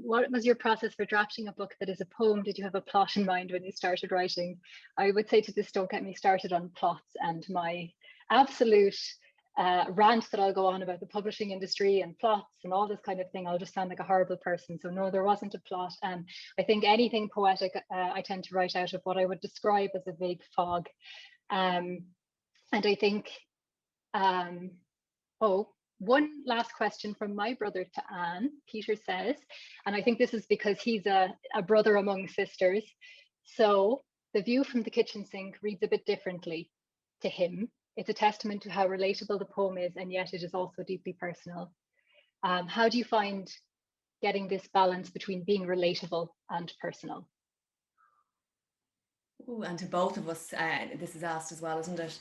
What was your process for drafting a book that is a poem? Did you have a plot in mind when you started writing? I would say to this, don't get me started on plots and my absolute rant that I'll go on about the publishing industry and plots and all this kind of thing. I'll just sound like a horrible person. So no, there wasn't a plot. I think anything poetic, I tend to write out of what I would describe as a vague fog. And I think, one last question from my brother to Anne. Peter says, and I think this is because he's a brother among sisters. So the view from the kitchen sink reads a bit differently to him. It's a testament to how relatable the poem is, and yet it is also deeply personal. How do you find getting this balance between being relatable and personal? Ooh, and to both of us, this is asked as well, isn't it?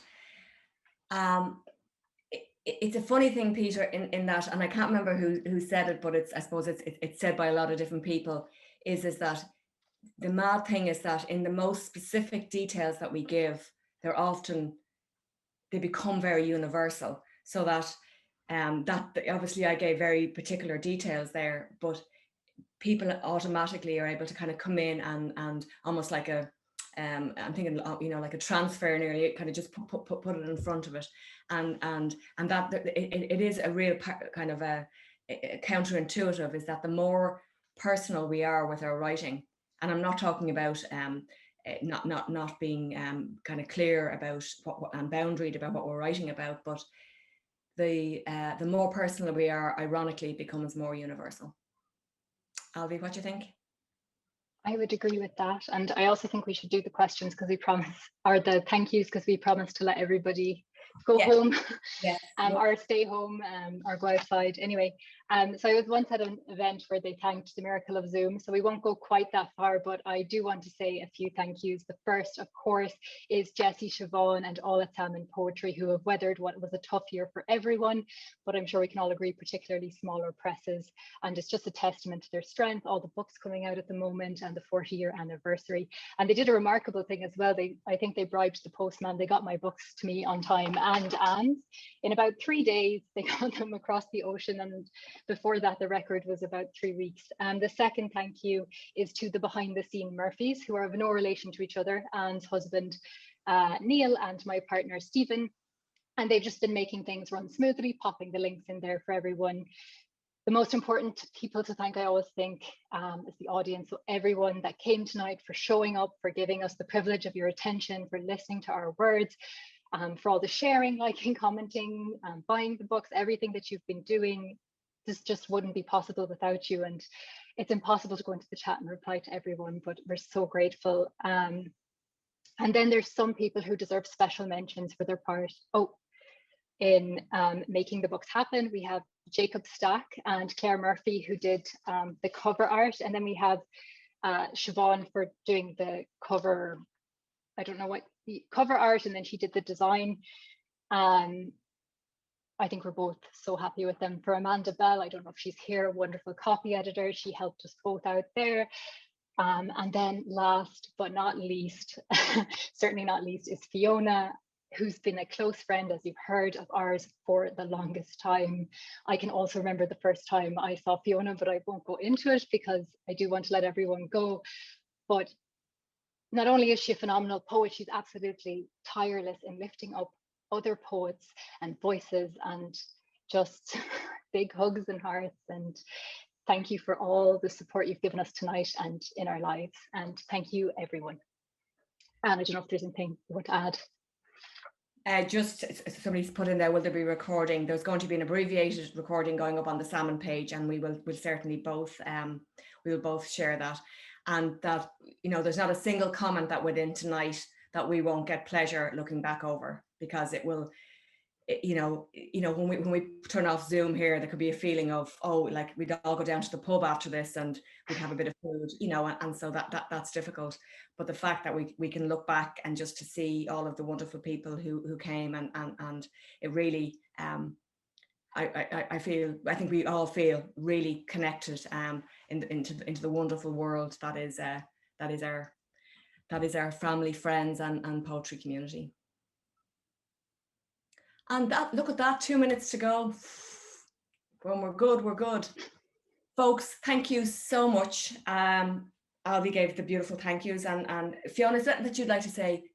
It's a funny thing, Peter, in that, and I can't remember who said it, but I suppose it's said by a lot of different people, is that the mad thing is that in the most specific details that we give, they become very universal. So that obviously I gave very particular details there, but people automatically are able to kind of come in and almost like a I'm thinking, you know, like a transfer nearly, kind of just put it in front of it, and that it is a real kind of a counterintuitive, is that the more personal we are with our writing, and I'm not talking about not being kind of clear about what and boundaried about what we're writing about, but the more personal we are, ironically, it becomes more universal. Alvy, what do you think? I would agree with that. And I also think we should do the questions because we promise, or the thank yous, because we promised to let everybody go home, or stay home, or go outside. Anyway, so I was once at an event where they thanked the miracle of Zoom, so we won't go quite that far, but I do want to say a few thank yous. The first, of course, is Jessie, Siobhan, and all at Salmon Poetry, who have weathered what was a tough year for everyone, but I'm sure we can all agree, particularly smaller presses, and it's just a testament to their strength, all the books coming out at the moment, and the 40-year anniversary. And they did a remarkable thing as well. I think they bribed the postman. They got my books to me on time, and in about 3 days they got them across the ocean, and before that the record was about 3 weeks. And the second thank you is to the behind the scene Murphys, who are of no relation to each other, Anne's husband Neil and my partner Stephen, and they've just been making things run smoothly, popping the links in there for everyone. The most important people to thank, I always think, is the audience. So everyone that came tonight, for showing up, for giving us the privilege of your attention, for listening to our words, for all the sharing, liking, commenting, buying the books, everything that you've been doing. This just wouldn't be possible without you. And it's impossible to go into the chat and reply to everyone, but we're so grateful. And then there's some people who deserve special mentions for their part in making the books happen. We have Jacob Stack and Claire Murphy, who did the cover art. And then we have Siobhan for doing the cover, I don't know what, the cover art, and then she did the design. I think we're both so happy with them. For Amanda Bell, I don't know if she's here, a wonderful copy editor. She helped us both out there. And then last but not least, certainly not least, is Fiona, who's been a close friend, as you've heard, of ours for the longest time. I can also remember the first time I saw Fiona, but I won't go into it because I do want to let everyone go. But not only is she a phenomenal poet, she's absolutely tireless in lifting up other poets and voices, and just big hugs and hearts. And thank you for all the support you've given us tonight and in our lives. And thank you, everyone. And I don't know if there's anything you want to add. Just somebody's put in there, will there be recording? There's going to be an abbreviated recording going up on the Salmon page, and we'll certainly both we will both share that. And that, you know, there's not a single comment that went in tonight that we won't get pleasure looking back over, because it will, you know, when we turn off Zoom here, there could be a feeling of, oh, like we'd all go down to the pub after this and we'd have a bit of food, you know, and so that's difficult. But the fact that we can look back and just to see all of the wonderful people who came, and it really, I think we all feel really connected into the wonderful world that is our family, friends, and poetry community. And look at that, 2 minutes to go. When we're good. Folks, thank you so much. Alvy gave the beautiful thank yous, and Fiona, is that you'd like to say?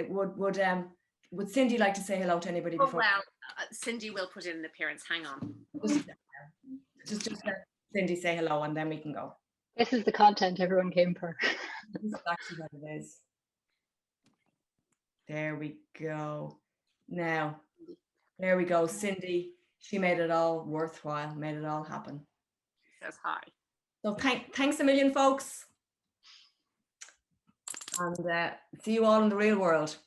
Would Cindy like to say hello to anybody before? Well, Cindy will put in an appearance. Hang on. Just let Cindy say hello, and then we can go. This is the content everyone came for. This is actually what it is. There we go. Now, there we go. Cindy, she made it all worthwhile, made it all happen. Says hi. So thanks a million, folks. And see you all in the real world.